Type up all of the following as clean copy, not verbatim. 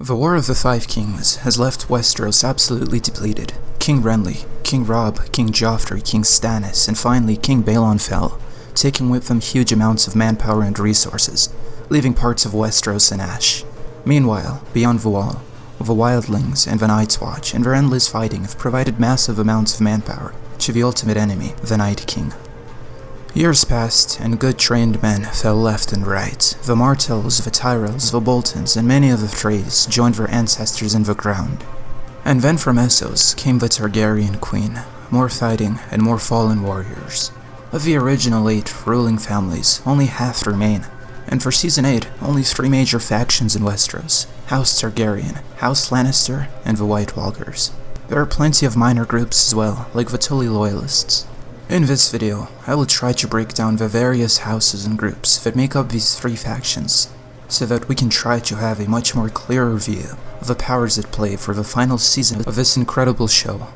The War of the Five Kings has left Westeros absolutely depleted. King Renly, King Robb, King Joffrey, King Stannis, and finally King Balon fell, taking with them huge amounts of manpower and resources, leaving parts of Westeros in ash. Meanwhile, beyond the wall, the Wildlings and the Night's Watch and their endless fighting have provided massive amounts of manpower to the ultimate enemy, the Night King. Years passed, and good trained men fell left and right. The Martells, the Tyrells, the Boltons, and many of the Freys joined their ancestors in the crown. And then from Essos came the Targaryen Queen, more fighting and more fallen warriors. Of the original 8 ruling families, only half remain, and for Season 8, only 3 major factions in Westeros: House Targaryen, House Lannister, and the White Walkers. There are plenty of minor groups as well, like the Tully Loyalists. In this video, I will try to break down the various houses and groups that make up these 3 factions, so that we can try to have a much more clearer view of the powers at play for the final season of this incredible show.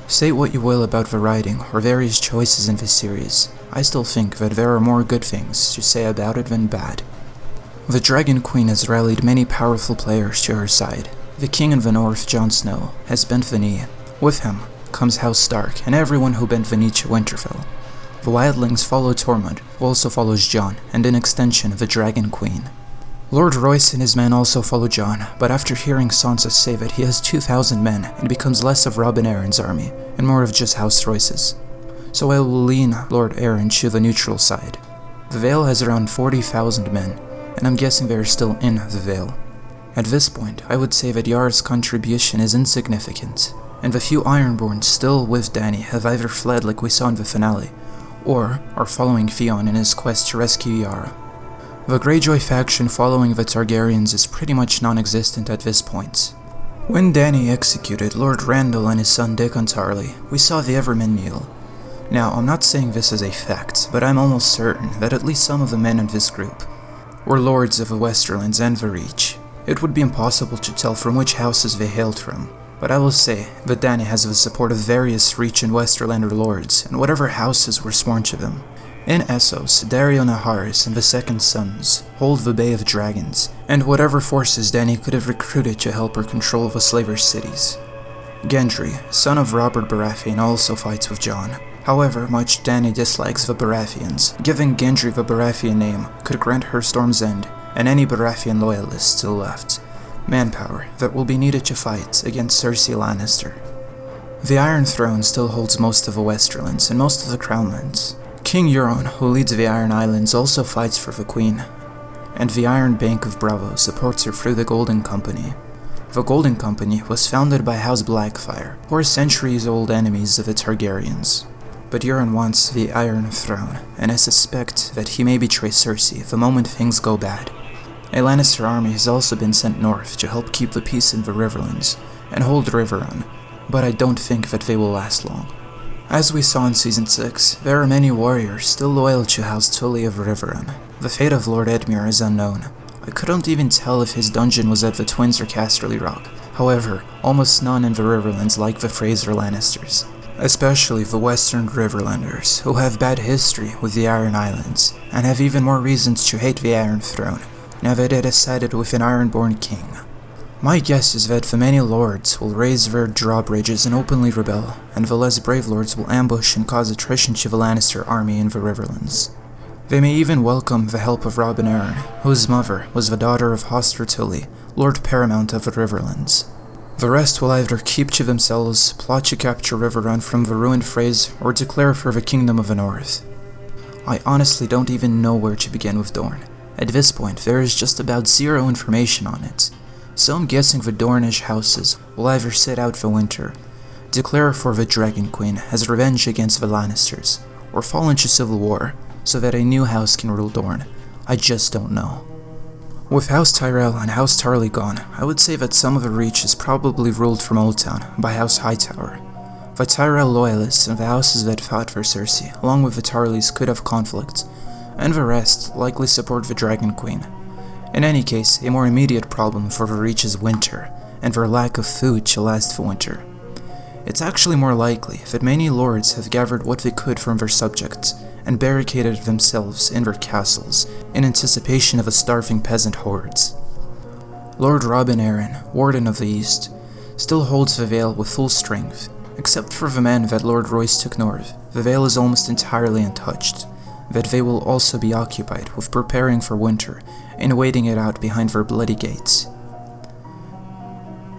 Say what you will about the writing or various choices in this series, I still think that there are more good things to say about it than bad. The Dragon Queen has rallied many powerful players to her side. The King in the North, Jon Snow, has bent the knee. With him comes House Stark and everyone who bent the knee to Winterfell. The Wildlings follow Tormund, who also follows Jon, and in extension the Dragon Queen. Lord Royce and his men also follow Jon, but after hearing Sansa say that he has 2,000 men, it becomes less of Robb and Aron's army, and more of just House Royce's. So I will lean Lord Aron to the neutral side. The Vale has around 40,000 men, and I'm guessing they are still in the Vale. At this point, I would say that Yar's contribution is insignificant, and the few Ironborn still with Dany have either fled like we saw in the finale, or are following Theon in his quest to rescue Yara. The Greyjoy faction following the Targaryens is pretty much non-existent at this point. When Dany executed Lord Randall and his son Dickon Tarly, we saw the Evermen kneel. Now, I'm not saying this as a fact, but I'm almost certain that at least some of the men in this group were lords of the Westerlands and the Reach. It would be impossible to tell from which houses they hailed from, but I will say that Dany has the support of various Reach and Westerlander lords, and whatever houses were sworn to them. In Essos, Dario Naharis and the Second Sons hold the Bay of Dragons, and whatever forces Dany could have recruited to help her control the slaver cities. Gendry, son of Robert Baratheon, also fights with Jon. However much Dany dislikes the Baratheons, giving Gendry the Baratheon name could grant her Storm's End and any Baratheon loyalists still left manpower that will be needed to fight against Cersei Lannister. The Iron Throne still holds most of the Westerlands and most of the Crownlands. King Euron, who leads the Iron Islands, also fights for the Queen, and the Iron Bank of Bravo supports her through the Golden Company. The Golden Company was founded by House Blackfyre, who are centuries-old enemies of the Targaryens. But Euron wants the Iron Throne, and I suspect that he may betray Cersei the moment things go bad. A Lannister army has also been sent north to help keep the peace in the Riverlands and hold Riverrun, but I don't think that they will last long. As we saw in Season 6, there are many warriors still loyal to House Tully of Riverrun. The fate of Lord Edmure is unknown. I couldn't even tell if his dungeon was at the Twins or Casterly Rock. However, almost none in the Riverlands like the Fraser Lannisters, especially the Western Riverlanders, who have bad history with the Iron Islands, and have even more reasons to hate the Iron Throne, now that it has sided with an Ironborn king. My guess is that the many lords will raise their drawbridges and openly rebel, and the less brave lords will ambush and cause attrition to the Lannister army in the Riverlands. They may even welcome the help of Robb and Aron, whose mother was the daughter of Hoster Tully, Lord Paramount of the Riverlands. The rest will either keep to themselves, plot to capture Riverrun from the ruined Freys, or declare for the Kingdom of the North. I honestly don't even know where to begin with Dorne. At this point, there is just about zero information on it. So I'm guessing the Dornish houses will either sit out the winter, declare for the Dragon Queen as revenge against the Lannisters, or fall into civil war so that a new house can rule Dorne. I just don't know. With House Tyrell and House Tarly gone, I would say that some of the Reach is probably ruled from Old Town by House Hightower. The Tyrell loyalists and the houses that fought for Cersei, along with the Tarlys, could have conflict, and the rest likely support the Dragon Queen. In any case, a more immediate problem for the Reach is winter, and their lack of food to last the winter. It's actually more likely that many lords have gathered what they could from their subjects, and barricaded themselves in their castles in anticipation of the starving peasant hordes. Lord Robin Arryn, Warden of the East, still holds the Vale with full strength. Except for the men that Lord Royce took north, the Vale is almost entirely untouched. That they will also be occupied with preparing for winter and waiting it out behind their bloody gates.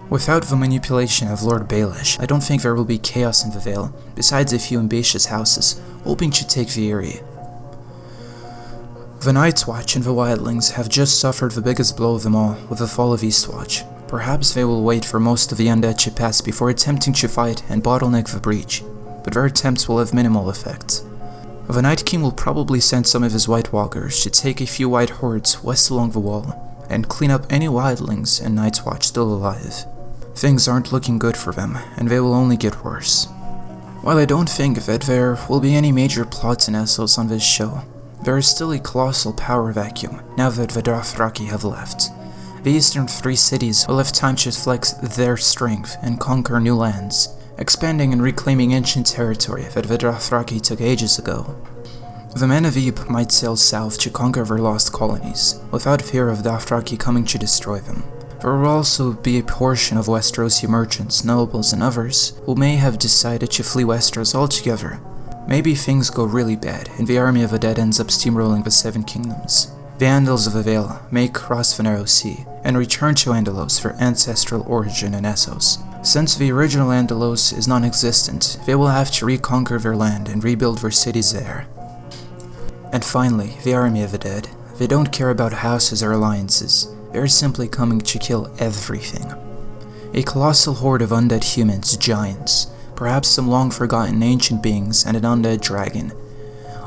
Without the manipulation of Lord Baelish, I don't think there will be chaos in the Vale, besides a few ambitious houses hoping to take the area. The Night's Watch and the Wildlings have just suffered the biggest blow of them all with the fall of Eastwatch. Perhaps they will wait for most of the undead to pass before attempting to fight and bottleneck the breach, but their attempts will have minimal effect. The Night King will probably send some of his White Walkers to take a few white hordes west along the wall, and clean up any Wildlings and Night's Watch still alive. Things aren't looking good for them, and they will only get worse. While I don't think that there will be any major plots in Essos on this show, there is still a colossal power vacuum now that the Dothraki have left. The eastern three cities will have time to flex their strength and conquer new lands, expanding and reclaiming ancient territory that the Dothraki took ages ago. The men of Ype might sail south to conquer their lost colonies, without fear of Dothraki coming to destroy them. There will also be a portion of Westerosi merchants, nobles, and others who may have decided to flee Westeros altogether. Maybe things go really bad, and the army of the dead ends up steamrolling the Seven Kingdoms. The Andals of the Vale may cross the Narrow Sea, and return to Andalos for ancestral origin in Essos. Since the original Andalos is non-existent, they will have to reconquer their land and rebuild their cities there. And finally, the army of the dead. They don't care about houses or alliances. They're simply coming to kill everything. A colossal horde of undead humans, giants, perhaps some long-forgotten ancient beings, and an undead dragon.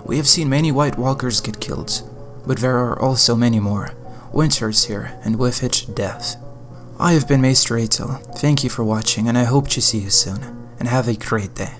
We have seen many White Walkers get killed, but there are also many more. Winter is here, and with it, death. I have been Maester Atale. Thank you for watching, and I hope to see you soon, and have a great day.